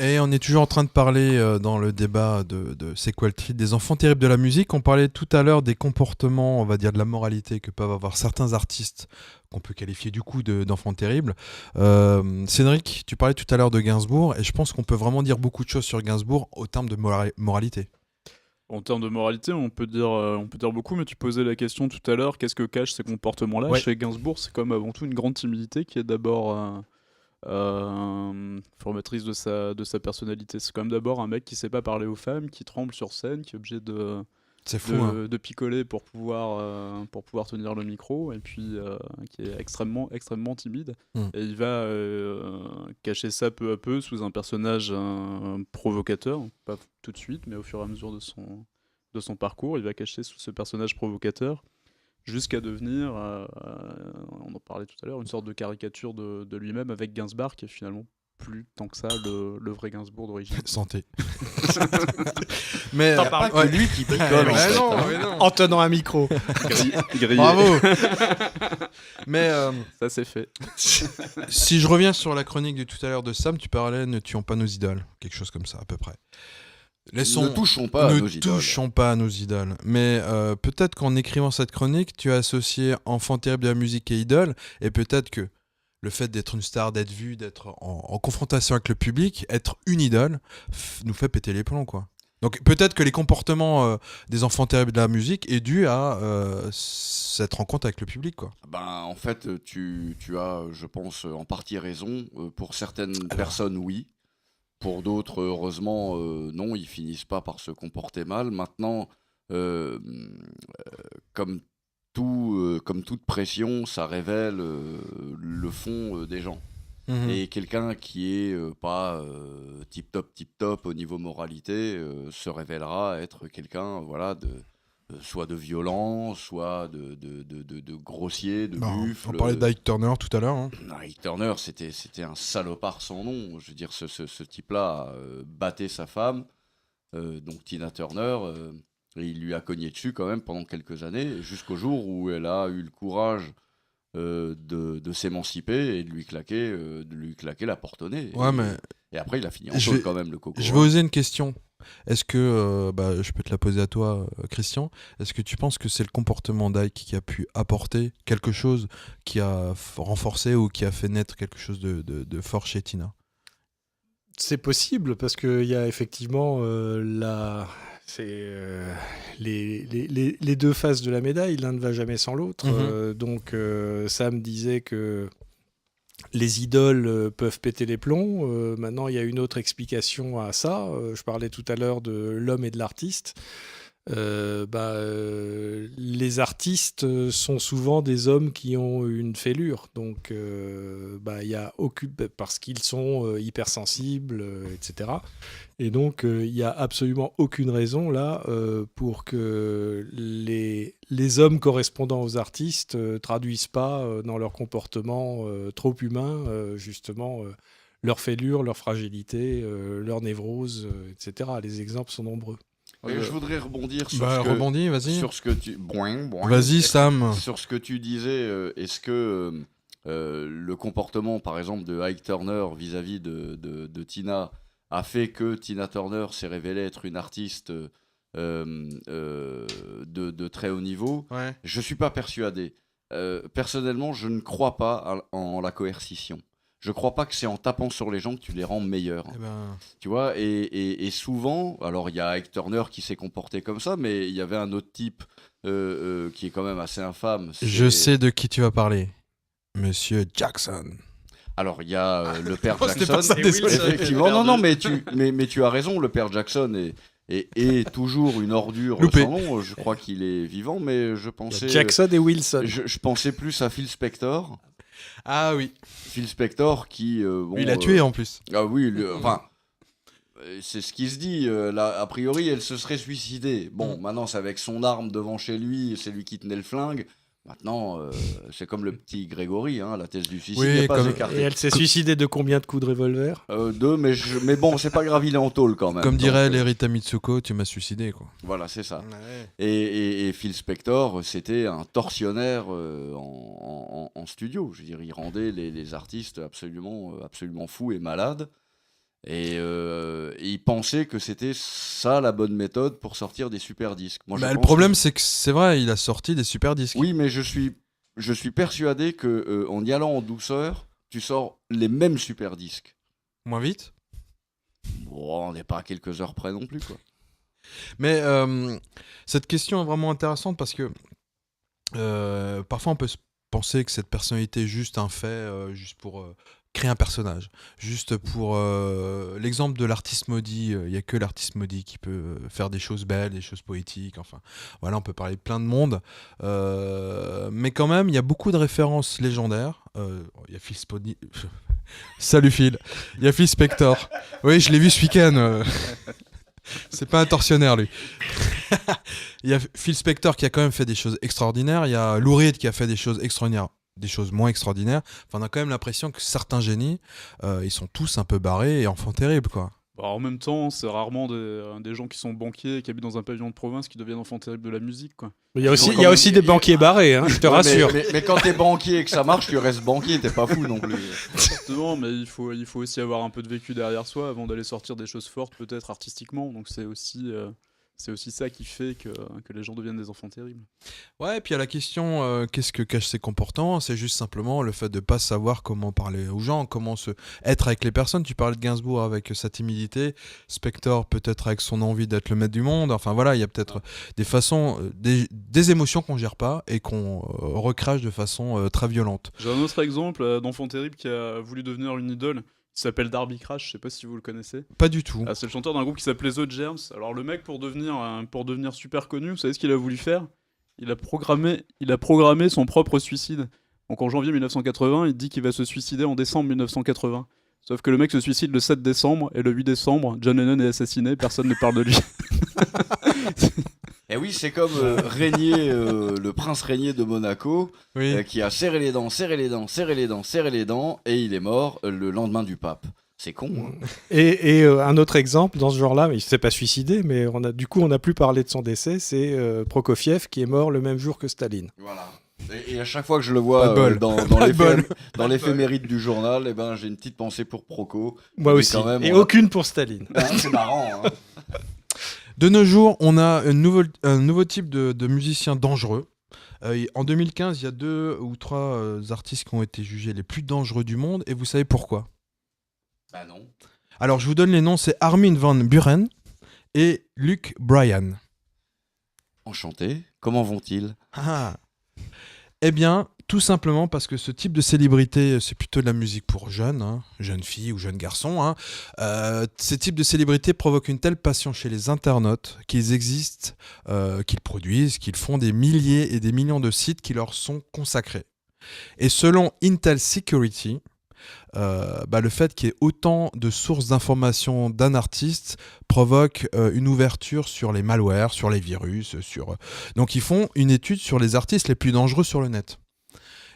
Et on est toujours en train de parler dans le débat de c'est quoi le titre des enfants terribles de la musique. On parlait tout à l'heure des comportements, on va dire de la moralité que peuvent avoir certains artistes qu'on peut qualifier du coup d'enfants terribles. Cédric, tu parlais tout à l'heure de Gainsbourg et je pense qu'on peut vraiment dire beaucoup de choses sur Gainsbourg au terme de moralité. En termes de moralité, on peut dire beaucoup, mais tu posais la question tout à l'heure, qu'est-ce que cachent ces comportements-là? Ouais. Chez Gainsbourg, c'est comme avant tout une grande timidité qui est d'abord formatrice de sa personnalité. C'est comme d'abord un mec qui sait pas parler aux femmes, qui tremble sur scène, qui est obligé C'est fou, hein. de picoler pour pouvoir tenir le micro, et puis qui est extrêmement timide. Mm. Et il va cacher ça peu à peu sous un personnage provocateur, pas tout de suite, mais au fur et à mesure de son parcours, il va cacher sous ce personnage provocateur jusqu'à devenir, on en parlait tout à l'heure, une sorte de caricature de lui-même avec Gainsbourg, qui est finalement plus tant que ça le vrai Gainsbourg d'origine. Santé. Mais T'en parles ouais. que lui qui picole en Mais fait, non, hein. mais non. En tenant un micro. Grillé. Bravo. Mais Ça c'est fait. si je reviens sur la chronique de tout à l'heure de Sam, tu parlais ne tuons pas nos idoles, quelque chose comme ça à peu près. Ne touchons pas à ne nos idoles. touchons pas à nos idoles. Mais peut-être qu'en écrivant cette chronique, tu as associé enfant terrible de la musique et idole, et peut-être que le fait d'être une star, d'être vu, d'être en confrontation avec le public, être une idole, nous fait péter les plombs, quoi. Donc peut-être que les comportements des enfants terribles de la musique est dû à cette rencontre avec le public, quoi. Ben, en fait, tu as, je pense, en partie raison. Pour certaines personnes, oui. Pour d'autres, heureusement, non, ils finissent pas par se comporter mal. Maintenant, euh, comme comme toute pression, ça révèle le fond des gens. Mhm. Et quelqu'un qui est pas tip top au niveau moralité se révélera être quelqu'un, voilà, soit de violent, soit de grossier, de Bah, buffle. on parlait d'Ike Turner tout à l'heure, hein. Ike Turner, c'était un salopard sans nom. Je veux dire, ce type-là battait sa femme, donc Tina Turner, et il lui a cogné dessus quand même pendant quelques années, jusqu'au jour où elle a eu le courage de s'émanciper et de lui claquer la porte au nez. Ouais, mais Et après, il a fini en je taule vais, quand même, le coco. je vais oser une question. Est-ce que, je peux te la poser à toi, Christian, est-ce que tu penses que c'est le comportement d'Ike qui a pu apporter quelque chose qui a renforcé ou qui a fait naître quelque chose de fort chez Tina? C'est possible parce qu'il y a effectivement les deux faces de la médaille, l'un ne va jamais sans l'autre. Donc Sam disait que les idoles peuvent péter les plombs. Maintenant, il y a une autre explication à ça. Je parlais tout à l'heure de l'homme et de l'artiste. Les artistes sont souvent des hommes qui ont une fêlure, donc il y a aucune, parce qu'ils sont hypersensibles, etc. Et donc il n'y a absolument aucune raison là pour que les hommes correspondant aux artistes traduisent pas dans leur comportement trop humain justement leur fêlure, leur fragilité, leur névrose, etc. Les exemples sont nombreux. Et je voudrais rebondir sur Rebondis, vas-y. sur ce que tu... Vas-y, Sam. Sur ce que tu disais, est-ce que le comportement, par exemple, de Ike Turner vis-à-vis de Tina a fait que Tina Turner s'est révélée être une artiste de très haut niveau? Ouais. Je ne suis pas persuadé. Personnellement, je ne crois pas en la coercition. Je crois pas que c'est en tapant sur les gens que tu les rends meilleurs. Eh ben, Tu vois, et souvent, alors il y a Ike Turner qui s'est comporté comme ça, mais il y avait un autre type qui est quand même assez infâme. je sais de qui tu vas parler. Monsieur Jackson. Alors il y a le père Oh, c'était Jackson. pas ça, désolé. Effectivement, non, mais tu as raison, le père Jackson est toujours une ordure Loupé. sans nom. Je crois qu'il est vivant, mais je Il y a pensais... Jackson et Wilson. Je pensais plus à Phil Spector. Ah oui. Phil Spector qui... bon, Il a tué en plus. Ah oui, enfin... C'est ce qui se dit. Là, a priori, elle se serait suicidée. Bon, maintenant, c'est avec son arme devant chez lui, c'est lui qui tenait le flingue. Maintenant, c'est comme le petit Grégory, hein, la thèse du suicide Oui, n'est pas comme- écartée. Et elle s'est suicidée de combien de coups de revolver? 2, mais bon, c'est pas grave, il est en tôle quand même. Comme dirait Donc, l'Erita Mitsuko, tu m'as suicidé, quoi. voilà, c'est ça. Et Phil Spector, c'était un tortionnaire en studio. Je veux dire, il rendait les artistes absolument fous et malades. Et il pensait que c'était ça la bonne méthode pour sortir des super disques. Moi, je Bah, le pense problème, c'est que c'est vrai, il a sorti des super disques. Oui, mais je suis persuadé que en y allant en douceur, tu sors les mêmes super disques. Moins vite. Bon, on n'est pas à quelques heures près non plus, quoi. Mais cette question est vraiment intéressante parce que parfois on peut se penser que cette personnalité est juste un fait, juste pour créer un personnage. Juste pour l'exemple de l'artiste maudit, il n'y a que l'artiste maudit qui peut faire des choses belles, des choses poétiques, enfin voilà, on peut parler de plein de monde. Mais quand même, il y a beaucoup de références légendaires. Il y a Phil Sponi... Salut Phil. Il y a Phil Spector. Oui, je l'ai vu ce week-end. C'est pas un tortionnaire, lui. Il y a Phil Spector qui a quand même fait des choses extraordinaires. Il y a Lou Reed qui a fait des choses extraordinaires, des choses moins extraordinaires. Enfin, on a quand même l'impression que certains génies, ils sont tous un peu barrés et enfants terribles, quoi. Bah, en même temps, c'est rarement des gens qui sont banquiers et qui habitent dans un pavillon de province qui deviennent enfants terribles de la musique, quoi. Il y a aussi, Donc, il y a aussi des banquiers barrés, hein, je te Ouais, rassure. mais quand t'es banquier et que ça marche, tu restes banquier, t'es pas fou non plus. Exactement, mais il faut aussi avoir un peu de vécu derrière soi avant d'aller sortir des choses fortes, peut-être artistiquement. Donc c'est aussi ça qui fait que les gens deviennent des enfants terribles. Ouais, et puis il y a la question, qu'est-ce que cachent ces comportements? C'est juste simplement le fait de pas savoir comment parler aux gens, comment être avec les personnes. Tu parlais de Gainsbourg avec sa timidité, Spector peut-être avec son envie d'être le maître du monde. Enfin voilà, il y a peut-être des façons, des émotions qu'on gère pas et qu'on recrache de façon très violente. J'ai un autre exemple d'enfant terrible qui a voulu devenir une idole. Il s'appelle Darby Crash, je sais pas si vous le connaissez. Pas du tout. Ah, c'est le chanteur d'un groupe qui s'appelait The Germs. Alors le mec, pour devenir super connu, vous savez ce qu'il a voulu faire? Il a programmé son propre suicide. Donc en janvier 1980, il dit qu'il va se suicider en décembre 1980. Sauf que le mec se suicide le 7 décembre, et le 8 décembre, John Lennon est assassiné, personne ne parle de lui. Et oui, c'est comme Régnier, le prince Régnier de Monaco, Oui. qui a serré les dents, serré les dents, serré les dents, serré les dents, et il est mort le lendemain du pape. C'est con, hein. Et un autre exemple dans ce genre-là, mais il s'est pas suicidé, mais on n'a plus parlé de son décès, c'est Prokofiev qui est mort le même jour que Staline. Voilà. Et à chaque fois que je le Pas vois de bol. dans Pas de bol. l'éphéméride du journal, eh ben, j'ai une petite pensée pour Proco. Moi Mais aussi. quand même, Et on a- aucune pour Staline. Hein, c'est marrant, hein. De nos jours, on a un nouveau type de musicien dangereux. En 2015, il y a 2 ou 3 artistes qui ont été jugés les plus dangereux du monde, et vous savez pourquoi? Bah non. Alors, je vous donne les noms, c'est Armin van Buuren et Luke Bryan. Enchanté. Comment vont-ils? Ah. Eh bien, tout simplement parce que ce type de célébrité, c'est plutôt de la musique pour jeunes, hein, jeunes filles ou jeunes garçons. Hein. Ces types de célébrités provoquent une telle passion chez les internautes qu'ils existent, qu'ils produisent, qu'ils font des milliers et des millions de sites qui leur sont consacrés. Et selon Intel Security, le fait qu'il y ait autant de sources d'informations d'un artiste provoque une ouverture sur les malwares, sur les virus, donc ils font une étude sur les artistes les plus dangereux sur le net.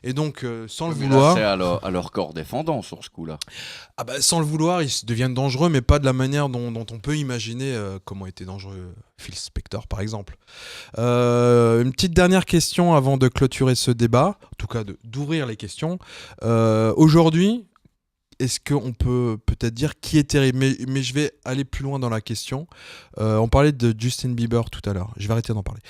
Et donc, sans le Mais là, vouloir, c'est à leur corps défendant sur ce coup-là. sans le vouloir, ils deviennent dangereux, mais pas de la manière dont on peut imaginer comment était dangereux Phil Spector, par exemple. Une petite dernière question avant de clôturer ce débat, en tout cas d'ouvrir les questions. Aujourd'hui, est-ce qu'on peut peut-être dire qui est terrible, mais je vais aller plus loin dans la question. On parlait de Justin Bieber tout à l'heure. Je vais arrêter d'en parler.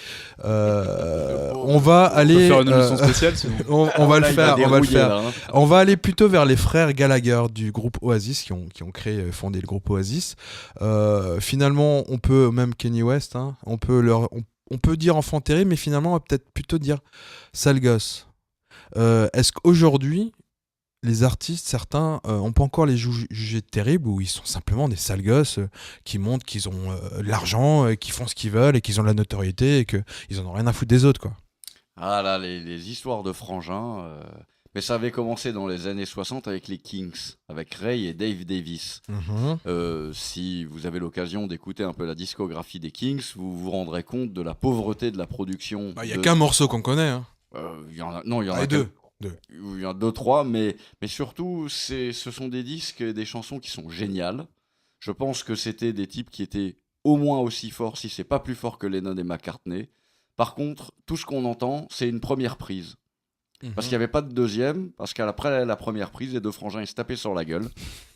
On va On peut aller. faire une émission spéciale sinon. On va le Là, il va faire. On va le dérouiller, faire. là, hein. On va aller plutôt vers les frères Gallagher du groupe Oasis qui ont fondé le groupe Oasis. Finalement, on peut même Kanye West. Hein, on peut dire enfant terrible, mais finalement, on va peut-être plutôt dire sale gosse. Est-ce qu'aujourd'hui les artistes, certains, on peut encore les juger terribles ou ils sont simplement des sales gosses qui montrent qu'ils ont de l'argent, qui font ce qu'ils veulent et qu'ils ont de la notoriété et qu'ils en ont rien à foutre des autres, quoi. Ah là, les histoires de frangins. Mais ça avait commencé dans les années 60 avec les Kings, avec Ray et Dave Davis. Si vous avez l'occasion d'écouter un peu la discographie des Kings, vous vous rendrez compte de la pauvreté de la production. Il n'y a qu'un morceau qu'on connaît. Hein. Il y en a, non, il y en a deux. Il y en a 2-3, mais surtout, ce sont des disques et des chansons qui sont géniales. Je pense que c'était des types qui étaient au moins aussi forts, si c'est pas plus fort que Lennon et McCartney. Par contre, tout ce qu'on entend, c'est une première prise. Parce qu'il n'y avait pas de deuxième, parce qu'après la première prise, les deux frangins ils se tapaient sur la gueule,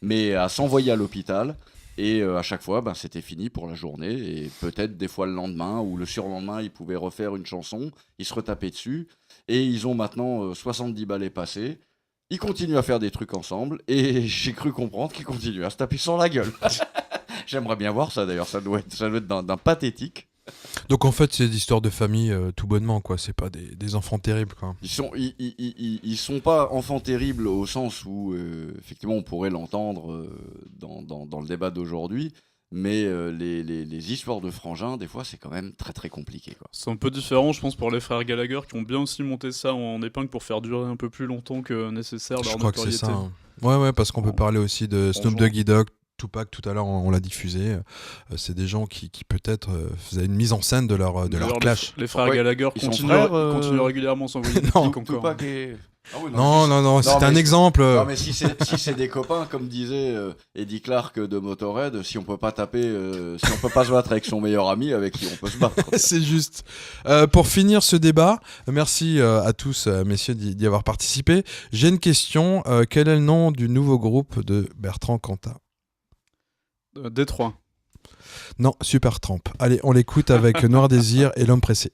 mais à s'envoyer à l'hôpital. Et à chaque fois, c'était fini pour la journée. Et peut-être des fois le lendemain ou le surlendemain, ils pouvaient refaire une chanson, ils se retapaient dessus. Et ils ont maintenant 70 balais passés. Ils continuent à faire des trucs ensemble. Et j'ai cru comprendre qu'ils continuent à se taper sur la gueule. J'aimerais bien voir ça d'ailleurs, ça doit être d'un pathétique. Donc en fait, c'est des histoires de famille tout bonnement, quoi. C'est pas des enfants terribles, quoi. Ils sont pas enfants terribles au sens où, effectivement, on pourrait l'entendre dans le débat d'aujourd'hui, mais les histoires de frangins, des fois, c'est quand même très très compliqué, quoi. C'est un peu différent, je pense, pour les frères Gallagher qui ont bien aussi monté ça en épingle pour faire durer un peu plus longtemps que nécessaire leur Je crois que c'est notoriété. ça. Hein. Ouais, parce qu'on peut parler aussi de Snoop Bonjour. Doggy Dogg, Tupac, tout à l'heure, on l'a diffusé. C'est des gens qui peut-être faisaient une mise en scène de leur D'ailleurs, clash. Les frères Ouais, Gallagher ils sont continuent, frères, continuent régulièrement à s'envoyer des Non, pics encore. Tupac et... Ah oui, Non, c'est un mais- exemple. Non, mais si c'est des copains, comme disait Eddie Clark de Motorhead, si on peut pas taper, si on peut pas se battre avec son meilleur ami, avec qui on peut se battre. C'est juste. Pour finir ce débat, merci à tous, messieurs, d'y avoir participé. J'ai une question. Quel est le nom du nouveau groupe de Bertrand Cantat ? Détroit. Non, Supertramp. Allez, on l'écoute avec Noir Désir et L'Homme Pressé.